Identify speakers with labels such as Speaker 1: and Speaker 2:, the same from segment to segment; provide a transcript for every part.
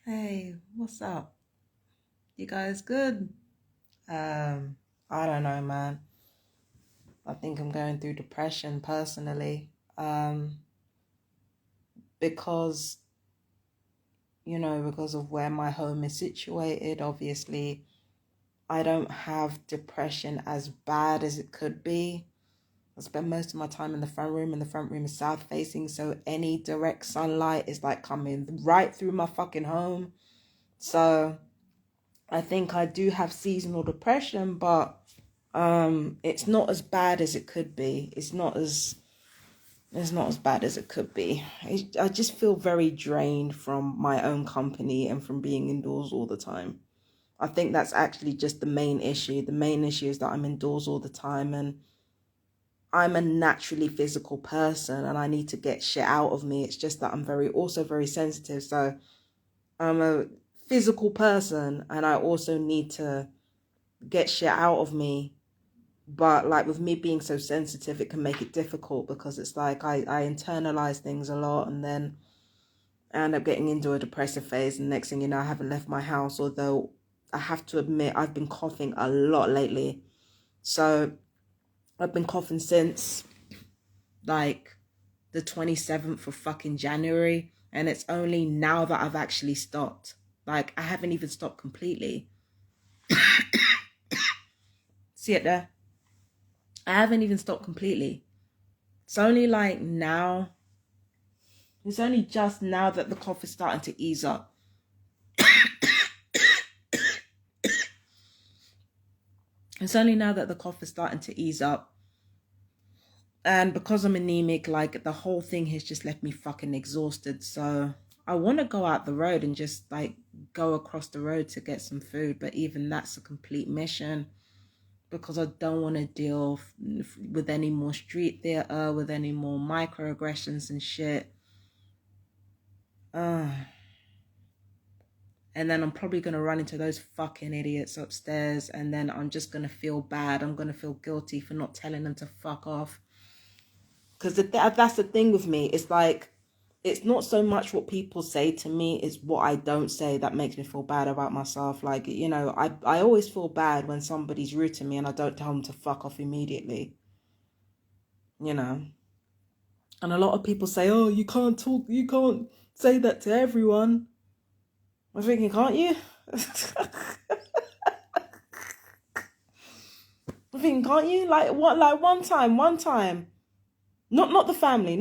Speaker 1: Hey, what's up? You guys good? I don't know, man. I think I'm going through depression personally. Because, because of where my home is situated, obviously, I don't have depression as bad as it could be. I spend most of my time in the front room, and the front room is south facing, so any direct sunlight is like coming right through my fucking home. So I think I do have seasonal depression, but it's not as bad as it could be. It's not as bad as it could be. I just feel very drained from my own company and from being indoors all the time. I think that's actually just the main issue. The main issue is that I'm indoors all the time, and I'm a naturally physical person and I need to get shit out of me. It's just that I'm also very sensitive. So I'm a physical person and I also need to get shit out of me. But like with me being so sensitive, it can make it difficult because it's like I internalize things a lot, and then I end up getting into a depressive phase, and next thing you know, I haven't left my house, although I have to admit I've been coughing a lot lately. So I've been coughing since like the 27th of fucking January, and it's only now that I've actually stopped. Like I haven't even stopped completely. See it there? I haven't even stopped completely. It's only like now. It's only just now that the cough is starting to ease up. It's only now that the cough is starting to ease up. And because I'm anemic, like the whole thing has just left me fucking exhausted. So I want to go out the road and just like go across the road to get some food. But even that's a complete mission because I don't want to deal with any more street theater, with any more microaggressions and shit. And then I'm probably going to run into those fucking idiots upstairs. And then I'm just going to feel bad. I'm going to feel guilty for not telling them to fuck off. Because that's the thing with me. It's like, it's not so much what people say to me. It's what I don't say that makes me feel bad about myself. Like, I always feel bad when somebody's rude to me and I don't tell them to fuck off immediately. And a lot of people say, oh, you can't say that to everyone. I'm thinking, can't you? I'm thinking, can't you? Like what? Like one time. Not the family,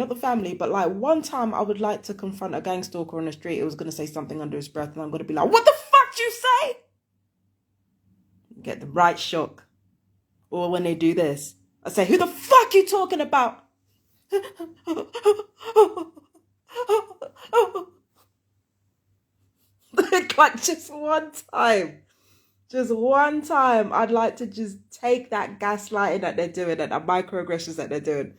Speaker 1: but like one time I would like to confront a gang stalker on the street. It was gonna say something under his breath, and I'm gonna be like, "What the fuck did you say?" Get the right shock. Or when they do this, I say, "Who the fuck you talking about?" Like just one time, I'd like to just take that gaslighting that they're doing and the microaggressions that they're doing,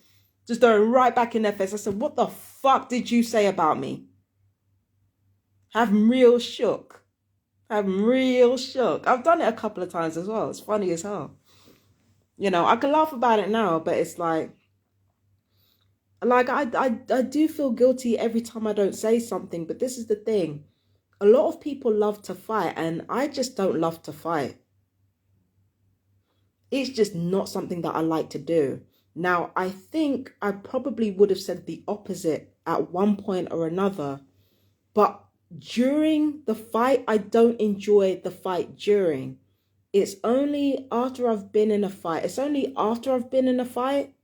Speaker 1: just throw it right back in their face. I said, "What the fuck did you say about me?" Have them real shook. Have them real shook. I've done it a couple of times as well. It's funny as hell. I can laugh about it now, but it's like I do feel guilty every time I don't say something. But this is the thing. A lot of people love to fight, and I just don't love to fight. It's just not something that I like to do. Now, I think I probably would have said the opposite at one point or another, but during the fight, I don't enjoy the fight during. It's only after I've been in a fight. It's only after I've been in a fight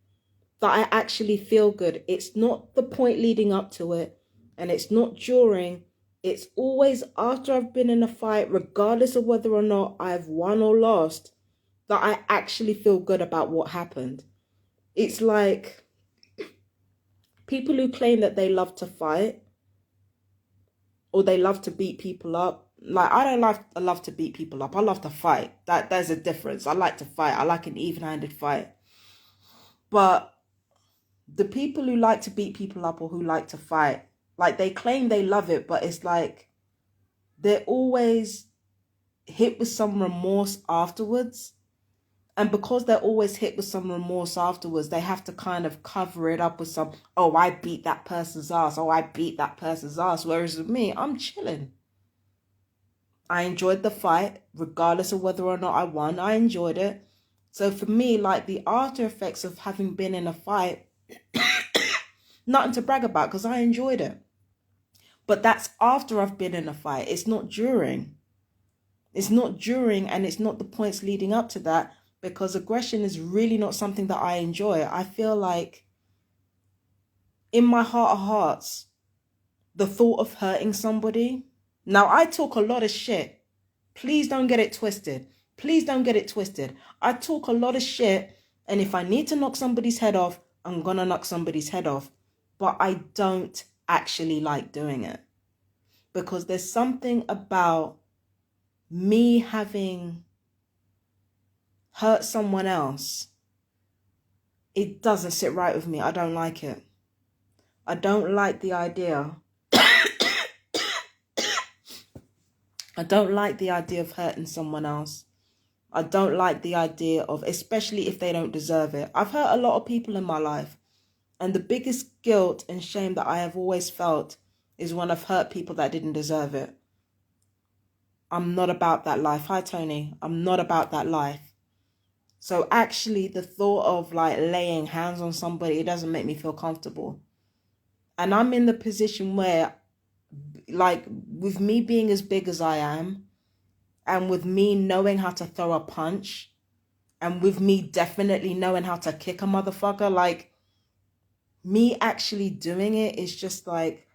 Speaker 1: that I actually feel good. It's not the point leading up to it, and it's not during. It's always after I've been in a fight, regardless of whether or not I've won or lost, that I actually feel good about what happened. It's like people who claim that they love to fight or they love to beat people up. Like, I don't love to beat people up. I love to fight. There's a difference. I like to fight. I like an even-handed fight. But the people who like to beat people up or who like to fight, like they claim they love it, but it's like they're always hit with some remorse afterwards. And because they're always hit with some remorse afterwards, they have to kind of cover it up with some, oh, I beat that person's ass. Oh, I beat that person's ass. Whereas with me, I'm chilling. I enjoyed the fight, regardless of whether or not I won. I enjoyed it. So for me, like, the after effects of having been in a fight, nothing to brag about because I enjoyed it. But that's after I've been in a fight. It's not during. It's not during, and it's not the points leading up to that, because aggression is really not something that I enjoy. I feel like in my heart of hearts, the thought of hurting somebody. Now, I talk a lot of shit. Please don't get it twisted. Please don't get it twisted. I talk a lot of shit, and if I need to knock somebody's head off, I'm gonna knock somebody's head off. But I don't actually like doing it, because there's something about me having hurt someone else. It doesn't sit right with me. I don't like it. I don't like the idea. I don't like the idea of hurting someone else. I don't like the idea of, especially if they don't deserve it. I've hurt a lot of people in my life, and the biggest guilt and shame that I have always felt is when I've hurt people that didn't deserve it. I'm not about that life. Hi, Tony. I'm not about that life. So actually, the thought of like laying hands on somebody, it doesn't make me feel comfortable. And I'm in the position where, like, with me being as big as I am, and with me knowing how to throw a punch, and with me definitely knowing how to kick a motherfucker, like, me actually doing it is just like,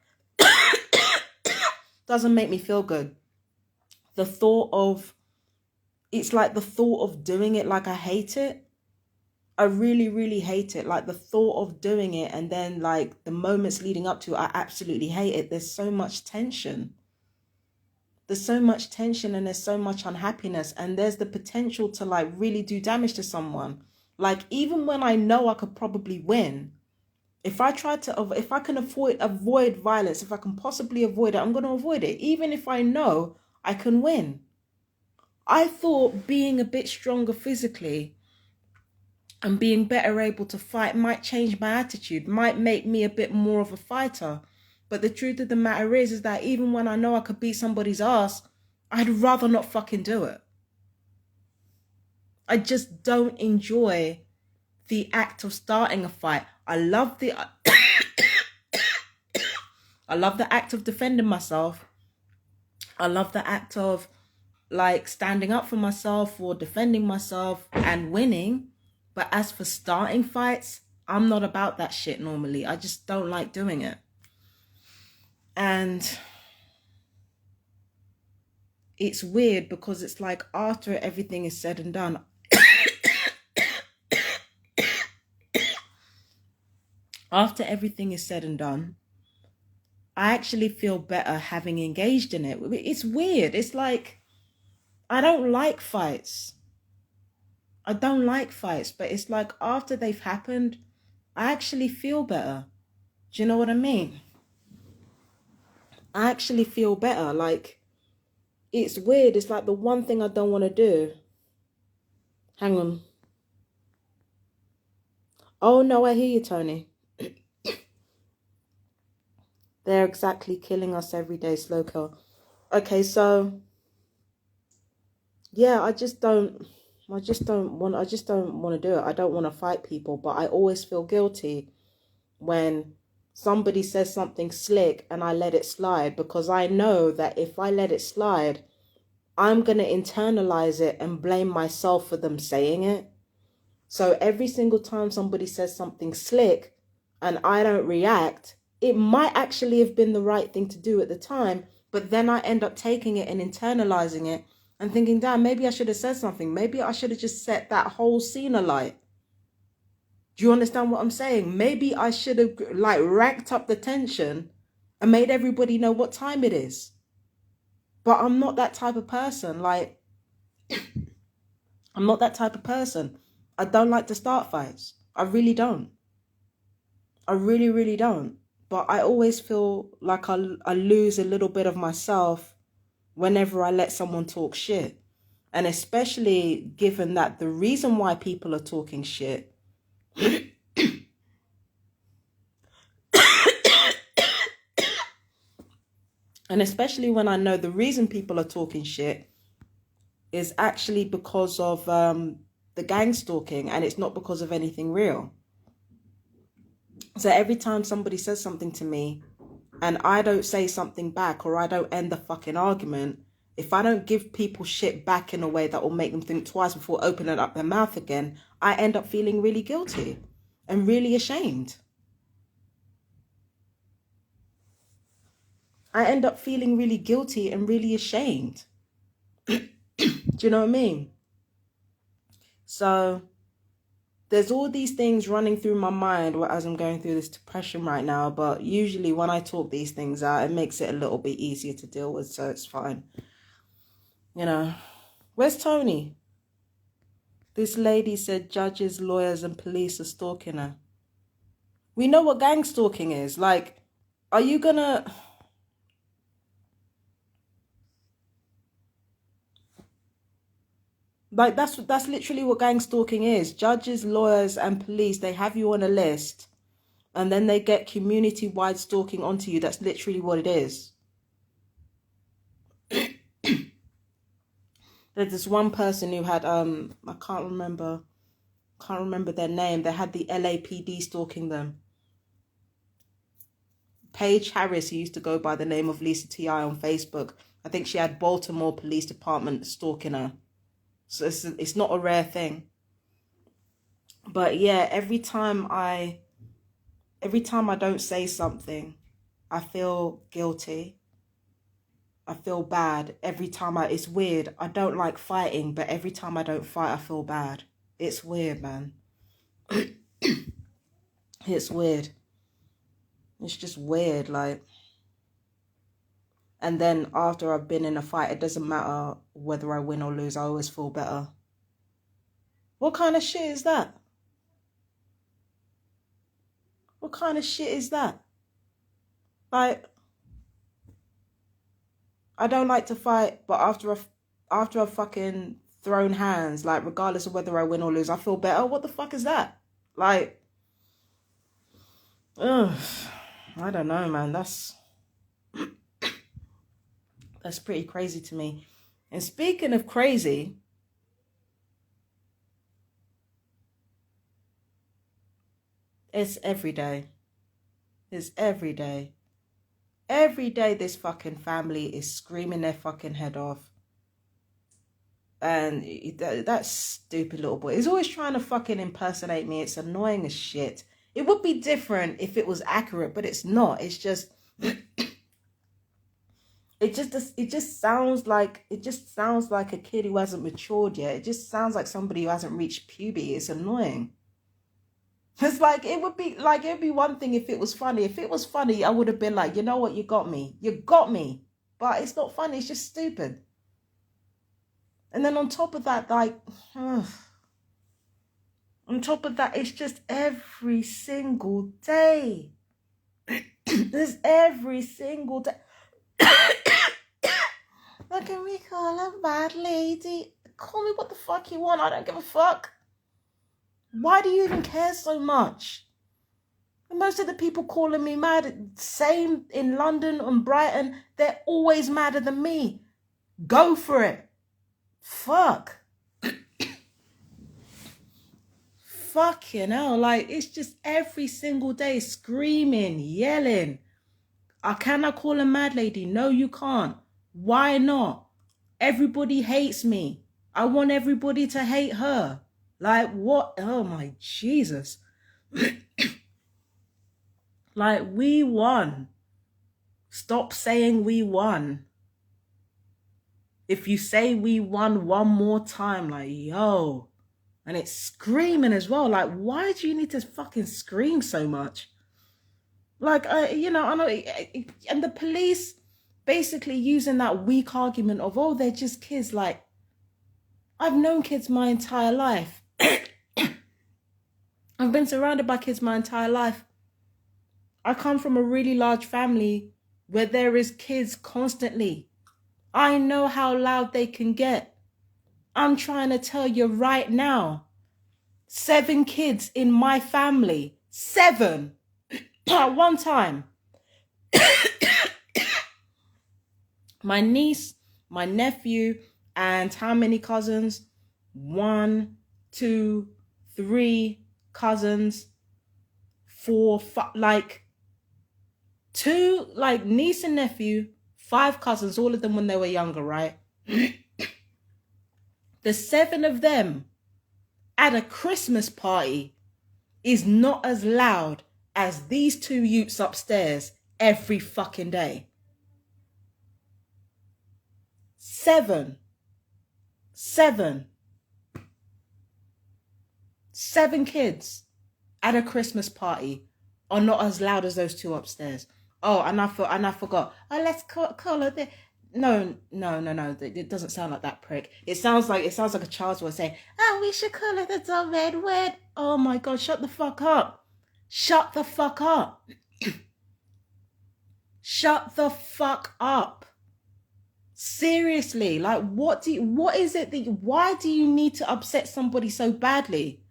Speaker 1: doesn't make me feel good. The thought of, it's like the thought of doing it, like, I hate it. I really, really hate it. Like, the thought of doing it, and then like the moments leading up to it, I absolutely hate it. There's so much tension. There's so much tension, and there's so much unhappiness, and there's the potential to like really do damage to someone. Like, even when I know I could probably win, if I can avoid violence, if I can possibly avoid it, I'm going to avoid it, even if I know I can win. I thought being a bit stronger physically and being better able to fight might change my attitude, might make me a bit more of a fighter. But the truth of the matter is that even when I know I could beat somebody's ass, I'd rather not fucking do it. I just don't enjoy the act of starting a fight. I love the act of defending myself. I love the act of like standing up for myself or defending myself and winning. But as for starting fights, I'm not about that shit normally. I just don't like doing it. And it's weird because it's like after everything is said and done, after everything is said and done, I actually feel better having engaged in it. It's weird. It's like, I don't like fights. I don't like fights, but it's like after they've happened, I actually feel better. Do you know what I mean? I actually feel better. Like, it's weird. It's like the one thing I don't want to do. Hang on. Oh, no, I hear you, Tony. They're exactly killing us every day, slow kill. Okay, so yeah, I just don't want to do it. I don't want to fight people, but I always feel guilty when somebody says something slick and I let it slide, because I know that if I let it slide, I'm going to internalize it and blame myself for them saying it. So every single time somebody says something slick and I don't react, it might actually have been the right thing to do at the time, but then I end up taking it and internalizing it and thinking, damn, maybe I should have said something. Maybe I should have just set that whole scene alight. Do you understand what I'm saying? Maybe I should have like ranked up the tension and made everybody know what time it is. But I'm not that type of person. Like, I'm not that type of person. I don't like to start fights. I really don't. I really, really don't. But I always feel like I lose a little bit of myself whenever I let someone talk shit. And especially given that the reason why people are talking shit And especially when I know the reason people are talking shit is actually because of the gang stalking, and it's not because of anything real. So every time somebody says something to me and I don't say something back, or I don't end the fucking argument, if I don't give people shit back in a way that will make them think twice before opening up their mouth again, I end up feeling really guilty and really ashamed. I end up feeling really guilty and really ashamed. Do you know what I mean? So there's all these things running through my mind as I'm going through this depression right now. But usually when I talk these things out, it makes it a little bit easier to deal with. So it's fine. You know, where's Tony? This lady said judges, lawyers and police are stalking her. We know what gang stalking is. Like, are you gonna... Like, that's literally what gang stalking is. Judges, lawyers and police, they have you on a list and then they get community-wide stalking onto you. That's literally what it is. There's this one person who had, I can't remember their name. They had the LAPD stalking them. Paige Harris, who used to go by the name of Lisa T.I. on Facebook, I think she had Baltimore Police Department stalking her. So it's not a rare thing. But yeah, every time I don't say something, I feel guilty. I feel bad. Every time it's weird. I don't like fighting, but every time I don't fight, I feel bad. It's weird, man. It's weird. It's just weird, like. And then after I've been in a fight, it doesn't matter whether I win or lose. I always feel better. What kind of shit is that? What kind of shit is that? Like, I don't like to fight, but after I've fucking thrown hands, like, regardless of whether I win or lose, I feel better. What the fuck is that? Like, ugh, I don't know, man. That's pretty crazy to me. And speaking of crazy, it's every day. It's every day. Every day this fucking family is screaming their fucking head off. And that stupid little boy is always trying to fucking impersonate me. It's annoying as shit. It would be different if it was accurate, but it's not. It's just... It just sounds like a kid who hasn't matured yet. It just sounds like somebody who hasn't reached puberty. It's annoying. It's like it'd be one thing if it was funny. If it was funny, I would have been like, you know what, you got me. You got me. But it's not funny, it's just stupid. And then on top of that, like, on top of that, it's just every single day. There's every single day. Look at me, call her bad lady. Call me what the fuck you want. I don't give a fuck. Why do you even care so much? And most of the people calling me mad, same in London and Brighton, they're always madder than me. Go for it. Fuck. Fucking hell. Like, it's just every single day screaming, yelling. Can I call a mad lady? No, you can't. Why not? Everybody hates me. I want everybody to hate her. Like, what? Oh my Jesus. Like, we won. Stop saying we won. If you say we won one more time, like, yo. And it's screaming as well. Like, why do you need to fucking scream so much? Like, you know, I know. And the police basically using that weak argument of, oh, they're just kids. Like, I've known kids my entire life. I've been surrounded by kids my entire life. I come from a really large family where there is kids constantly. I know how loud they can get. I'm trying to tell you right now, 7 kids in my family, 7 at one time. My niece, my nephew, and how many cousins? One, two, three cousins, four, like two, like niece and nephew, five cousins, all of them when they were younger, right? The seven of them at a Christmas party is not as loud as these two youths upstairs every fucking day. Seven kids at a Christmas party are not as loud as those two upstairs. Oh, and I forgot. Oh, let's call it. No. It doesn't sound like that, prick. It sounds like a child's voice saying, "Oh, we should call it the Dumb Red Word." Oh my God! Shut the fuck up! Shut the fuck up! Shut the fuck up! Seriously, like, what is it why do you need to upset somebody so badly?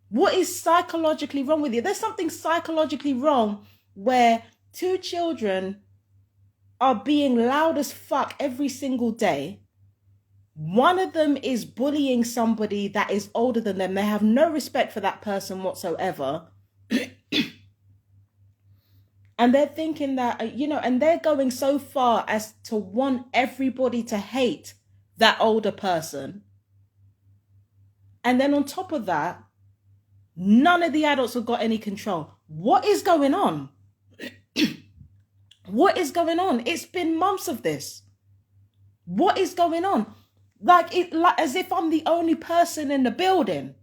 Speaker 1: What is psychologically wrong with you? There's something psychologically wrong where two children are being loud as fuck every single day. One of them is bullying somebody that is older than them. They have no respect for that person whatsoever. And they're thinking that, and they're going so far as to want everybody to hate that older person. And then on top of that, none of the adults have got any control. What is going on? What is going on? It's been months of this. What is going on? Like as if I'm the only person in the building.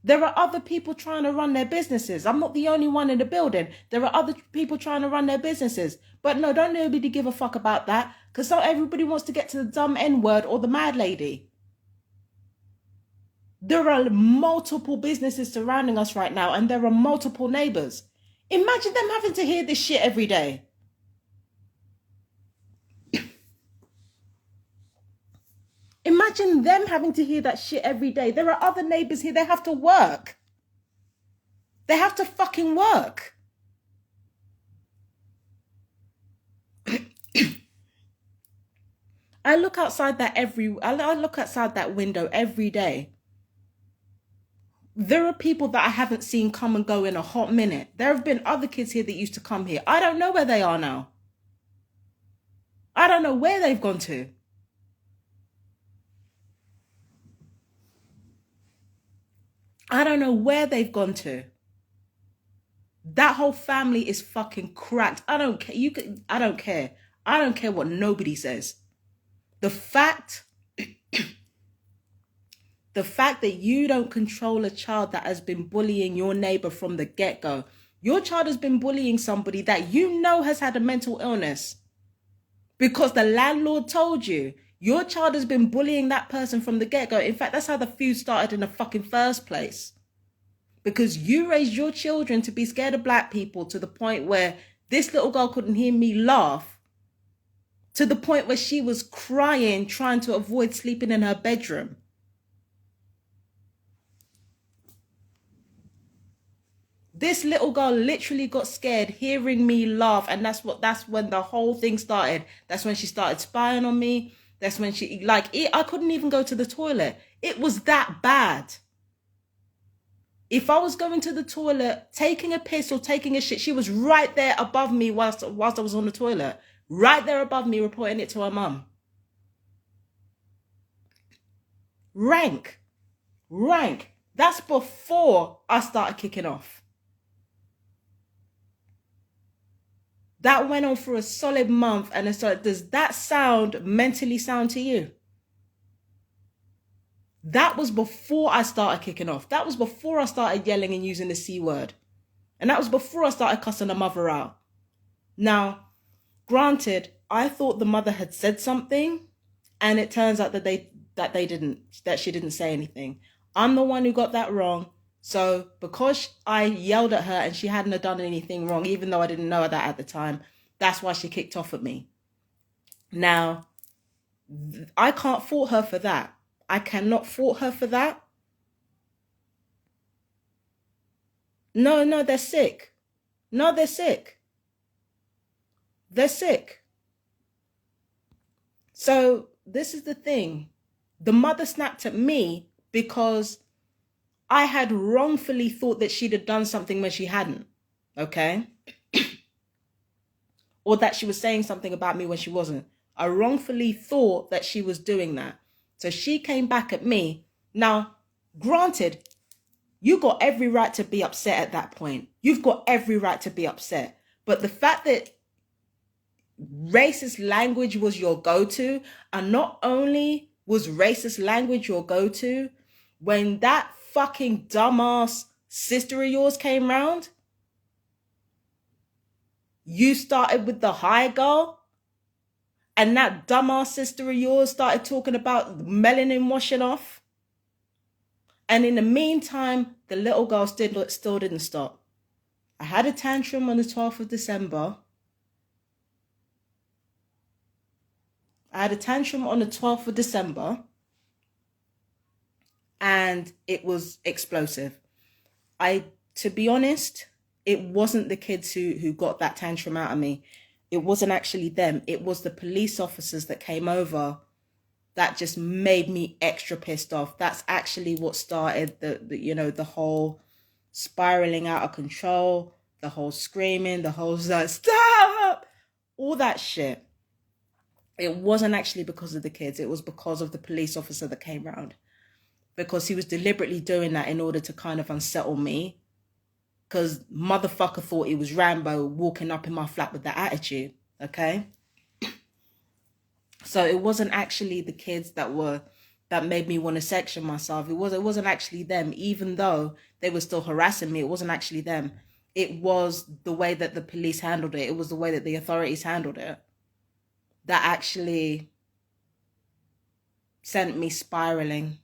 Speaker 1: There are other people trying to run their businesses. I'm not the only one in the building. There are other people trying to run their businesses. But no, don't nobody give a fuck about that, because not everybody wants to get to the dumb N-word or the mad lady. There are multiple businesses surrounding us right now, and there are multiple neighbors. Imagine them having to hear this shit every day. Imagine them having to hear that shit every day. There are other neighbors here. They have to work. They have to fucking work. I look outside that window every day. There are people that I haven't seen come and go in a hot minute. There have been other kids here that used to come here. I don't know where they are now. I don't know where they've gone to. I don't know where they've gone to. That whole family is fucking cracked. I don't care. I don't care. I don't care what nobody says. The fact that you don't control a child that has been bullying your neighbor from the get-go. Your child has been bullying somebody that you know has had a mental illness because the landlord told you. Your child has been bullying that person from the get-go. In fact, that's how the feud started in the fucking first place. Because you raised your children to be scared of black people to the point where this little girl couldn't hear me laugh, to the point where she was crying, trying to avoid sleeping in her bedroom. This little girl literally got scared hearing me laugh, and that's when the whole thing started. That's when she started spying on me. That's when I couldn't even go to the toilet. It was that bad. If I was going to the toilet, taking a piss or taking a shit, she was right there above me whilst I was on the toilet. Right there above me, reporting it to her mum. Rank. That's before I started kicking off. That went on for a solid month, and it's like, does that mentally sound to you? That was before I started kicking off. That was before I started yelling and using the C word. And that was before I started cussing the mother out. Now, granted, I thought the mother had said something, and it turns out that she didn't say anything. I'm the one who got that wrong. So because I yelled at her and she hadn't done anything wrong, even though I didn't know that at the time, that's why she kicked off at me. Now, I can't fault her for that. I cannot fault her for that. No, they're sick. No, they're sick. They're sick. So this is the thing. The mother snapped at me because I had wrongfully thought that she'd have done something when she hadn't. Okay? Or that she was saying something about me when she wasn't. I wrongfully thought that she was doing that. So she came back at me. Now, granted, you got every right to be upset at that point. You've got every right to be upset. But the fact that racist language was your go-to, and not only was racist language your go-to, when that fucking dumbass sister of yours came round, you started with the high girl, and that dumbass sister of yours started talking about melanin washing off. And in the meantime, the little girl still didn't stop. I had a tantrum on the 12th of December. And it was explosive. To be honest, it wasn't the kids who got that tantrum out of me. It wasn't actually them. It was the police officers that came over that just made me extra pissed off. That's actually what started the whole spiraling out of control, the whole screaming, the whole stop, all that shit. It wasn't actually because of the kids. It was because of the police officer that came round. Because he was deliberately doing that in order to kind of unsettle me. Because motherfucker thought he was Rambo walking up in my flat with that attitude. Okay? So it wasn't actually the kids that made me want to section myself. It wasn't actually them, even though they were still harassing me. It wasn't actually them. It was the way that the police handled it. It was the way that the authorities handled it that actually sent me spiraling.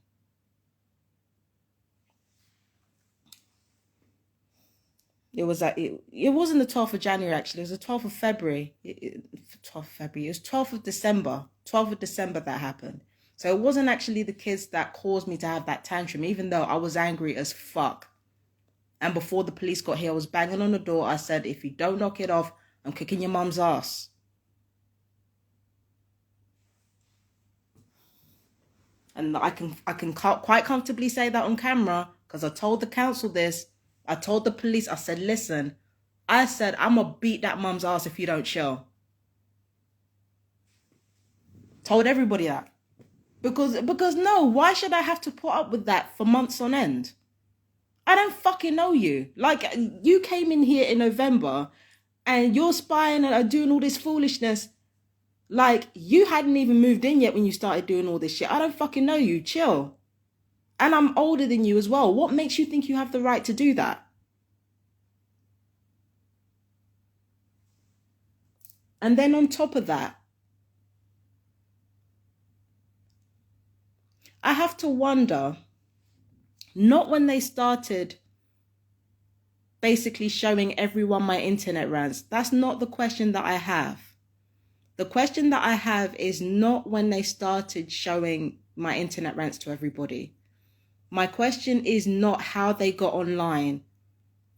Speaker 1: It was it wasn't the 12th of January, actually. It was the 12th of February. 12th of February. It was 12th of December. 12th of December that happened. So it wasn't actually the kids that caused me to have that tantrum, even though I was angry as fuck. And before the police got here, I was banging on the door. I said, if you don't knock it off, I'm kicking your mum's ass. And I can quite comfortably say that on camera, because I told the council this. I told the police, I said, listen, I'm going to beat that mum's ass if you don't chill. Told everybody that. Because no, why should I have to put up with that for months on end? I don't fucking know you. Like, you came in here in November and you're spying and doing all this foolishness. Like, you hadn't even moved in yet when you started doing all this shit. I don't fucking know you. Chill. And I'm older than you as well. What makes you think you have the right to do that? And then on top of that, I have to wonder, not when they started basically showing everyone my internet rants. That's not the question that I have. The question that I have is not when they started showing my internet rants to everybody. My question is not how they got online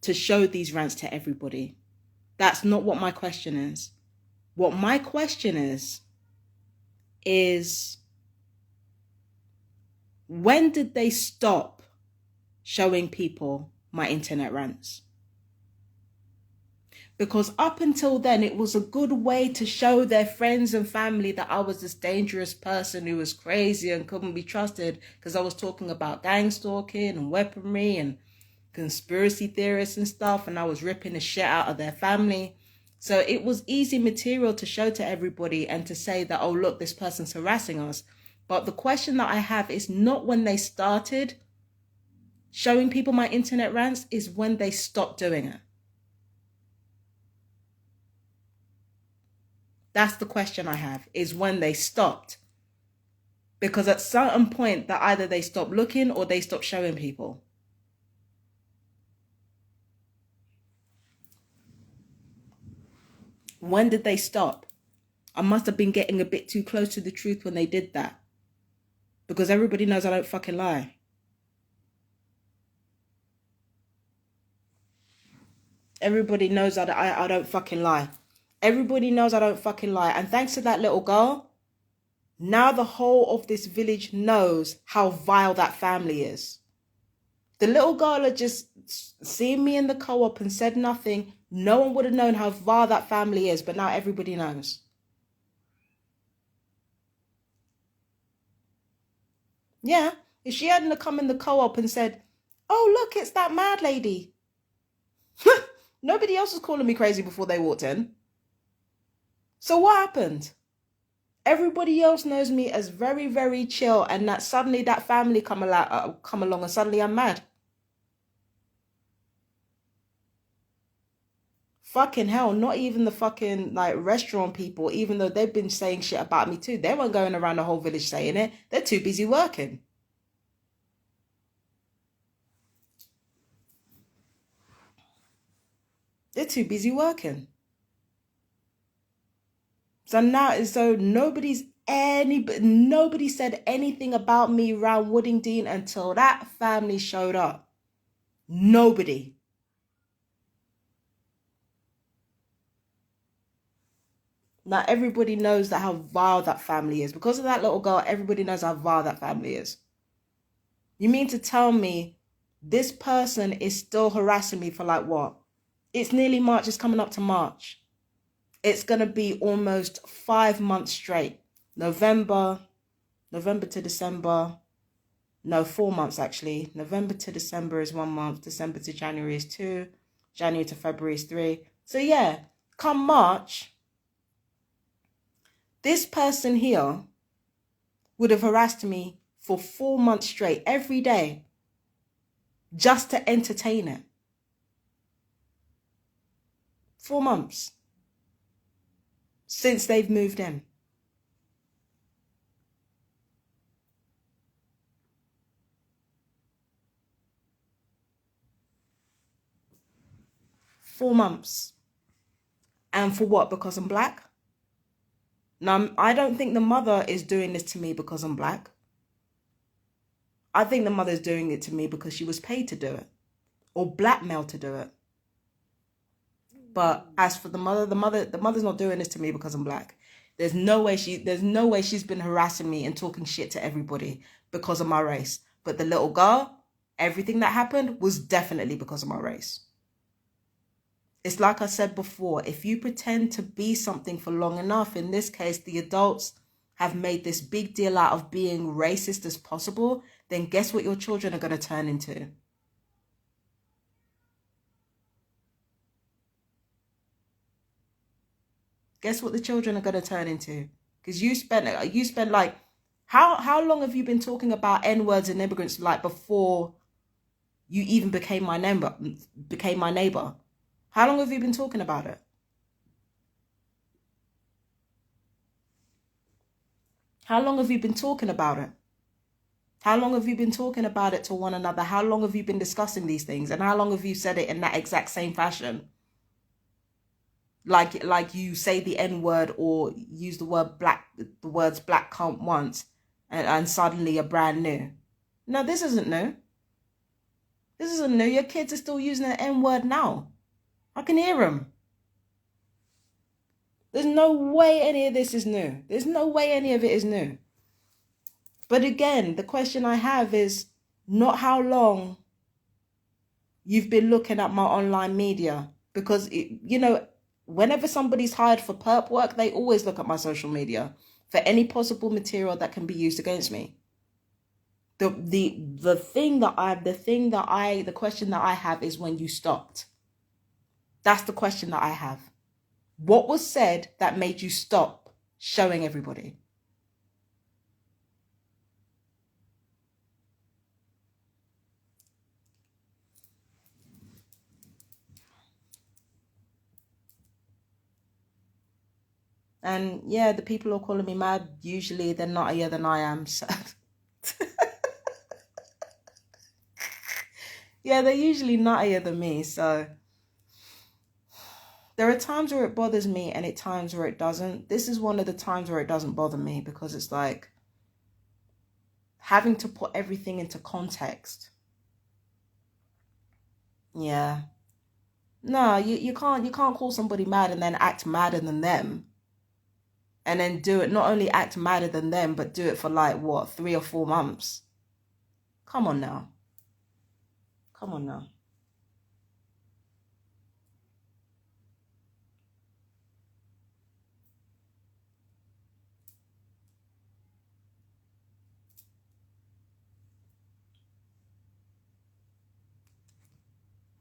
Speaker 1: to show these rants to everybody. That's not what my question is. What my question is when did they stop showing people my internet rants? Because up until then, it was a good way to show their friends and family that I was this dangerous person who was crazy and couldn't be trusted, because I was talking about gang stalking and weaponry and conspiracy theorists and stuff, and I was ripping the shit out of their family. So it was easy material to show to everybody and to say that, oh, look, this person's harassing us. But the question that I have is not when they started showing people my internet rants, is when they stopped doing it. That's the question I have, is when they stopped. Because at certain point that either they stopped looking or they stopped showing people. When did they stop? I must have been getting a bit too close to the truth when they did that. Because everybody knows I don't fucking lie. Everybody knows that I don't fucking lie. Everybody knows I don't fucking lie. And thanks to that little girl, Now the whole of this village knows how vile that family is. The little girl had just seen me in the co-op and said nothing. No one would have known how vile that family is, but now everybody knows. Yeah, if she hadn't come in the co-op and said, oh, look, it's that mad lady. Nobody else was calling me crazy before they walked in. So what happened? Everybody else knows me as very, very chill, and that suddenly that family come along and suddenly I'm mad. Fucking hell, not even the fucking like restaurant people, even though they've been saying shit about me too. They weren't going around the whole village saying it. They're too busy working. They're too busy working. So now, nobody said anything about me around Woodingdean until that family showed up. Nobody. Now everybody knows that how vile that family is. Because of that little girl, everybody knows how vile that family is. You mean to tell me this person is still harassing me for like what? It's nearly March, it's coming up to March. It's going to be almost 5 months straight. November to December. No, 4 months actually. November to December is 1 month. December to January is 2. January to February is 3. So yeah, come March, this person here would have harassed me for 4 months straight, every day, just to entertain it. 4 months since they've moved in. Four months. And for what? Because I'm black? Now, I don't think the mother is doing this to me because I'm black. I think the mother's doing it to me because she was paid to do it, or blackmailed to do it. But as for the mother's not doing this to me because I'm black. There's no way she's been harassing me and talking shit to everybody because of my race. But the little girl, everything that happened was definitely because of my race. It's like I said before, if you pretend to be something for long enough, in this case, the adults have made this big deal out of being racist as possible, then guess what your children are going to turn into? Guess what the children are going to turn into? Because you spent like, how long have you been talking about N-words and immigrants like before you even became my neighbor? How long have you been talking about it? How long have you been talking about it? How long have you been talking about it to one another? How long have you been discussing these things? And how long have you said it in that exact same fashion? Like you say the N-word or use the words black cunt once and suddenly you're brand new. No, this isn't new. This isn't new. Your kids are still using the N-word now. I can hear them. There's no way any of this is new. There's no way any of it is new. But again, the question I have is not how long you've been looking at my online media. Because, whenever somebody's hired for perp work, they always look at my social media for any possible material that can be used against me. The question that I have is when you stopped. That's the question that I have. What was said that made you stop showing everybody? And yeah, the people who are calling me mad, usually they're nuttier than I am. So yeah, they're usually nuttier than me. So there are times where it bothers me and at times where it doesn't. This is one of the times where it doesn't bother me because it's like having to put everything into context. Yeah. No, you can't call somebody mad and then act madder than them. and then do it, not only act madder than them, but do it for like, what, 3 or 4 months? Come on now. Come on now.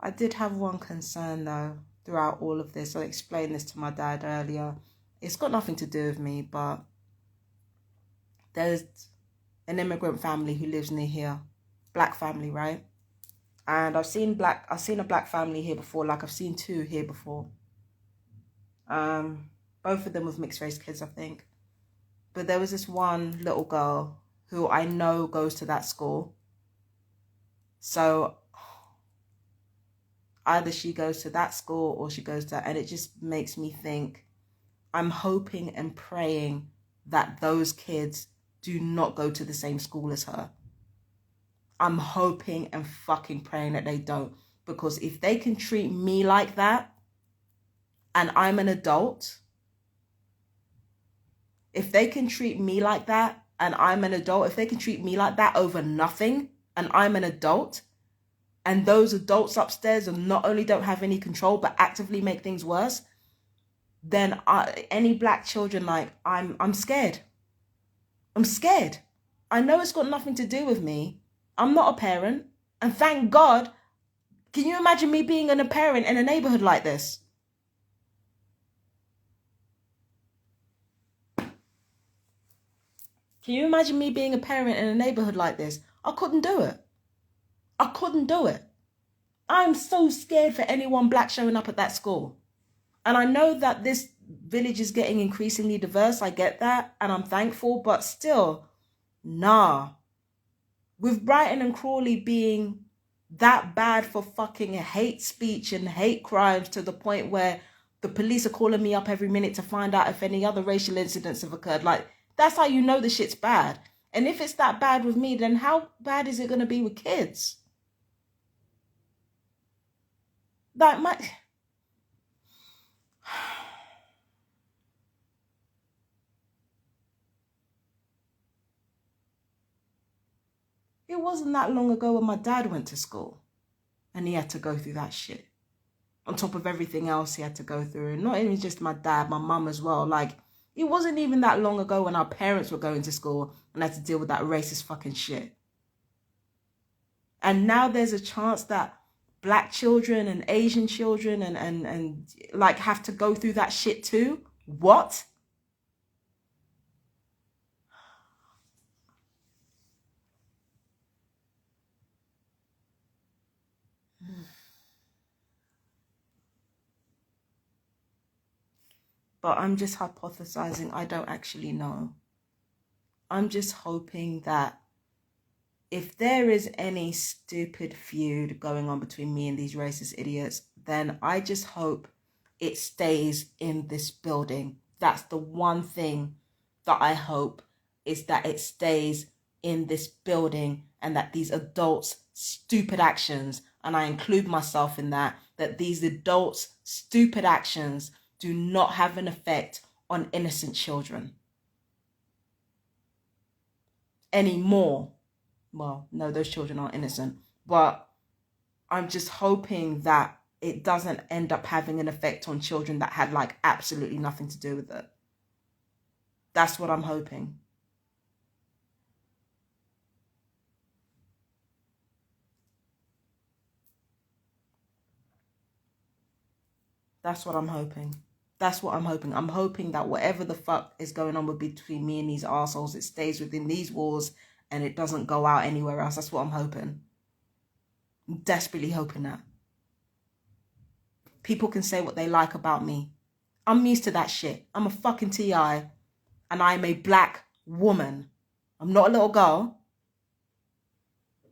Speaker 1: I did have one concern though throughout all of this. I explained this to my dad earlier. It's got nothing to do with me, but there's an immigrant family who lives near here. Black family, right? And I've seen a black family here before, like I've seen 2 here before. Both of them with mixed race kids, I think. But there was this one little girl who I know goes to that school. So either she goes to that school or she goes to, and it just makes me think, I'm hoping and praying that those kids do not go to the same school as her. I'm hoping and fucking praying that they don't. Because if they can treat me like that, and I'm an adult, if they can treat me like that, and I'm an adult, if they can treat me like that over nothing, and I'm an adult, and those adults upstairs and not only don't have any control, but actively make things worse, then any black children, like, I'm scared. I'm scared. I know it's got nothing to do with me. I'm not a parent. And thank God, can you imagine me being a parent in a neighborhood like this? Can you imagine me being a parent in a neighborhood like this? I couldn't do it. I couldn't do it. I'm so scared for anyone black showing up at that school. And I know that this village is getting increasingly diverse. I get that. And I'm thankful. But still, nah. With Brighton and Crawley being that bad for fucking hate speech and hate crimes to the point where the police are calling me up every minute to find out if any other racial incidents have occurred. Like, that's how you know the shit's bad. And if it's that bad with me, then how bad is it going to be with kids? Like, it wasn't that long ago when my dad went to school and he had to go through that shit. On top of everything else he had to go through. And not even just my dad, my mum as well. Like, it wasn't even that long ago when our parents were going to school and had to deal with that racist fucking shit. And now there's a chance that black children and Asian children and like have to go through that shit too? What? But I'm just hypothesizing. I don't actually know. I'm just hoping that if there is any stupid feud going on between me and these racist idiots, then I just hope it stays in this building. That's the one thing that I hope, is that it stays in this building and that these adults' stupid actions, and I include myself in that these adults' stupid actions do not have an effect on innocent children anymore. Well, no, those children aren't innocent, but I'm just hoping that it doesn't end up having an effect on children that had like absolutely nothing to do with it. That's what I'm hoping. That's what I'm hoping. That's what I'm hoping. I'm hoping that whatever the fuck is going on between me and these assholes, it stays within these walls and it doesn't go out anywhere else. That's what I'm hoping. I'm desperately hoping that. People can say what they like about me. I'm used to that shit. I'm a fucking TI and I'm a black woman. I'm not a little girl.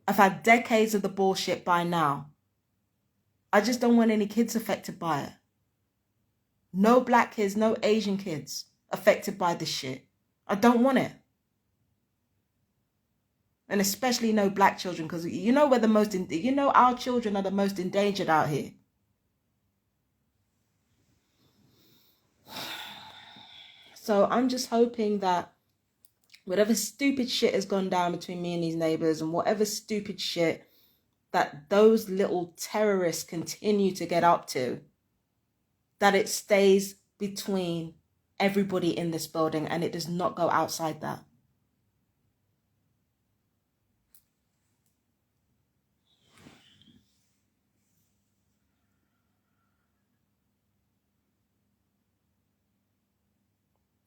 Speaker 1: I've had decades of the bullshit by now. I just don't want any kids affected by it. No black kids, no Asian kids affected by this shit. I don't want it. And especially no black children, because you know we're the most, you know our children are the most endangered out here. So I'm just hoping that whatever stupid shit has gone down between me and these neighbors, and whatever stupid shit that those little terrorists continue to get up to, that it stays between everybody in this building and it does not go outside that.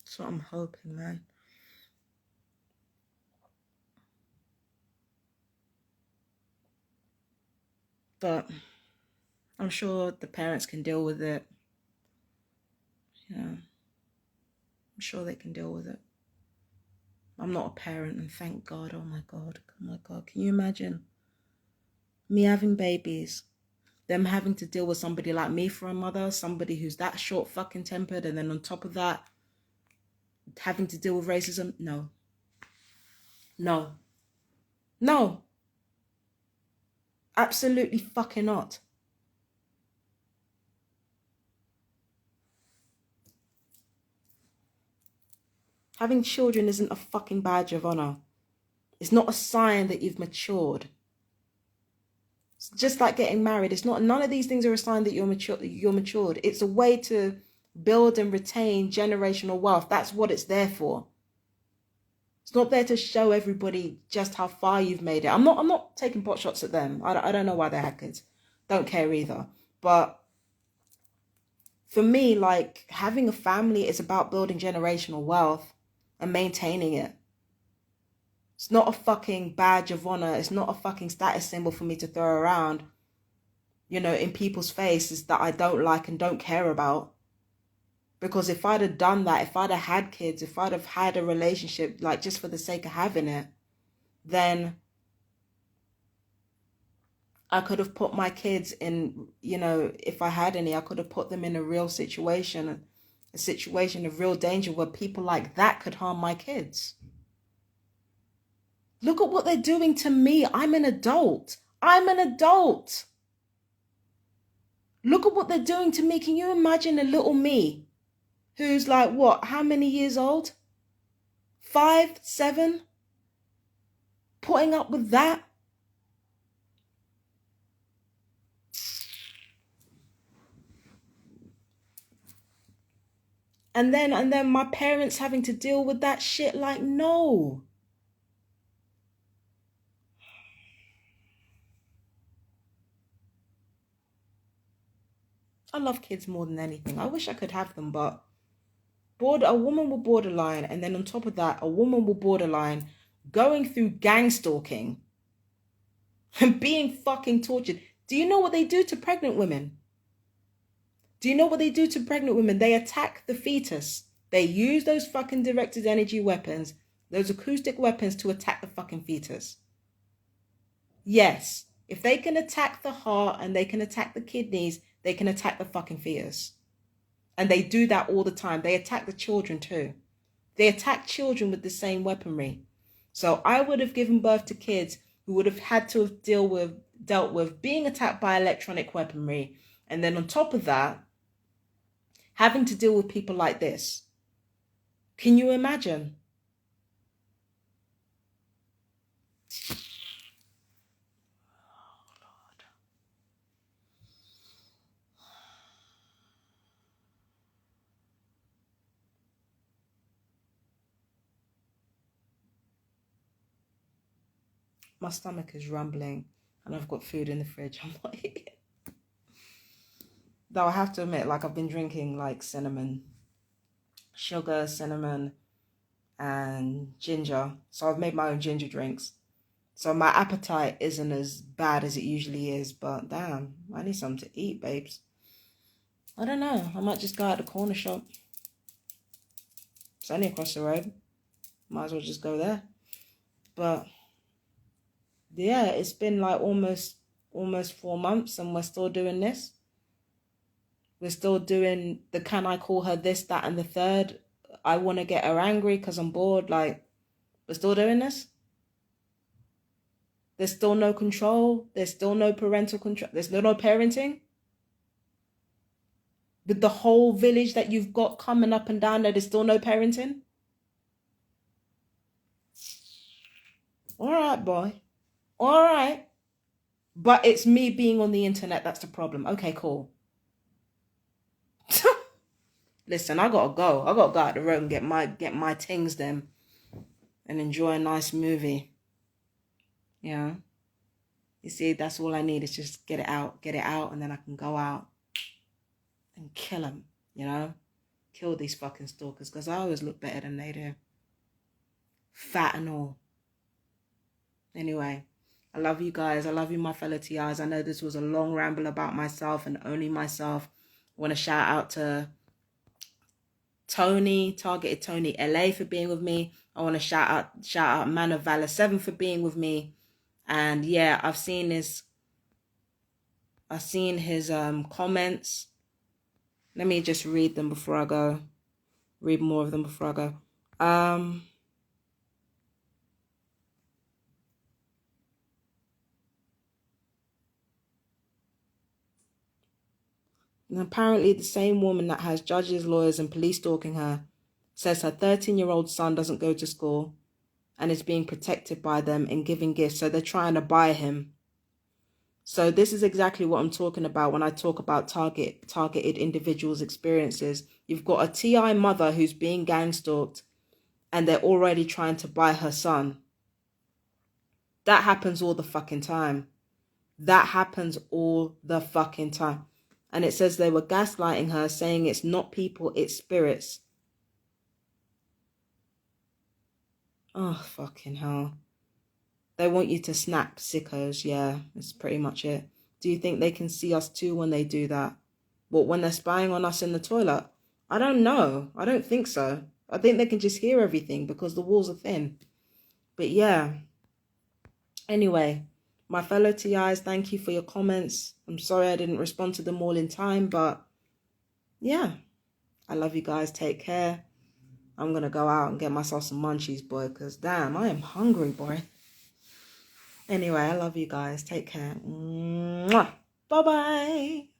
Speaker 1: That's what I'm hoping, man. But I'm sure the parents can deal with it. You know, I'm sure they can deal with it. I'm not a parent, and thank God. Oh my God. Oh my God. Can you imagine me having babies, them having to deal with somebody like me for a mother, somebody who's that short fucking tempered, and then on top of that, having to deal with racism? No. No. No. Absolutely fucking not. Having children isn't a fucking badge of honor. It's not a sign that you've matured. It's just like getting married. It's not. None of these things are a sign that you're matured. It's a way to build and retain generational wealth. That's what it's there for. It's not there to show everybody just how far you've made it. I'm not taking pot shots at them. I don't know why they had kids. Don't care either. But for me, like, having a family is about building generational wealth and maintaining it. It's not a fucking badge of honor. It's not a fucking status symbol for me to throw around, you know, in people's faces that I don't like and don't care about. Because if I'd have done that, if I'd have had kids, if I'd have had a relationship, like, just for the sake of having it, then I could have put my kids in, you know, if I had any, I could have put them in a real situation, a situation of real danger where people like that could harm my kids. Look at what they're doing to me. I'm an adult. I'm an adult. Look at what they're doing to me. Can you imagine a little me who's like, what, how many years old? 5, 7? Putting up with that? And then my parents having to deal with that shit. Like, no. I love kids more than anything. I wish I could have them, but a woman will borderline, and then on top of that, a woman will borderline going through gang stalking and being fucking tortured. Do you know what they do to pregnant women? Do you know what they do to pregnant women? They attack the fetus. They use those fucking directed energy weapons, those acoustic weapons, to attack the fucking fetus. Yes, if they can attack the heart and they can attack the kidneys, they can attack the fucking fetus. And they do that all the time. They attack the children too. They attack children with the same weaponry. So I would have given birth to kids who would have had to have dealt with being attacked by electronic weaponry. And then on top of that, having to deal with people like this. Can you imagine? My stomach is rumbling and I've got food in the fridge. I'm like, though I have to admit, like, I've been drinking like sugar, cinnamon, and ginger. So I've made my own ginger drinks. So my appetite isn't as bad as it usually is, but damn, I need something to eat, babes. I don't know. I might just go out the corner shop. It's only across the road. Might as well just go there. But yeah, it's been like almost 4 months and we're still doing this. We're still doing the can I call her this, that, and the third. I want to get her angry because I'm bored. Like, we're still doing this. There's still no control. There's still no parental control. There's no parenting. With the whole village that you've got coming up and down there, there's still no parenting? All right, boy. All right. But it's me being on the internet that's the problem. Okay, cool. Listen, I gotta go. I gotta go out the road and get my things then and enjoy a nice movie. Yeah. You see, that's all I need is just get it out, and then I can go out and kill them, you know? Kill these fucking stalkers, because I always look better than they do. Fat and all. Anyway, I love you guys. I love you, my fellow TIs. I know this was a long ramble about myself and only myself. I want to shout out to Tony, Targeted Tony LA for being with me. I want to shout out Man of Valor 7 for being with me. And yeah, I've seen his comments. Let me just read them before I go. Read more of them before I go. And apparently the same woman that has judges, lawyers, and police stalking her says her 13-year-old son doesn't go to school and is being protected by them and giving gifts. So they're trying to buy him. So this is exactly what I'm talking about when I talk about targeted individuals' experiences. You've got a TI mother who's being gang stalked and they're already trying to buy her son. That happens all the fucking time. That happens all the fucking time. And it says they were gaslighting her, saying it's not people, it's spirits. Oh, fucking hell. They want you to snap, sickos. Yeah, that's pretty much it. Do you think they can see us too when they do that? What, when they're spying on us in the toilet? I don't know. I don't think so. I think they can just hear everything because the walls are thin. But yeah. Anyway, my fellow TIs, thank you for your comments. I'm sorry I didn't respond to them all in time, but yeah. I love you guys. Take care. I'm going to go out and get myself some munchies, boy, because damn, I am hungry, boy. Anyway, I love you guys. Take care. Mwah. Bye-bye.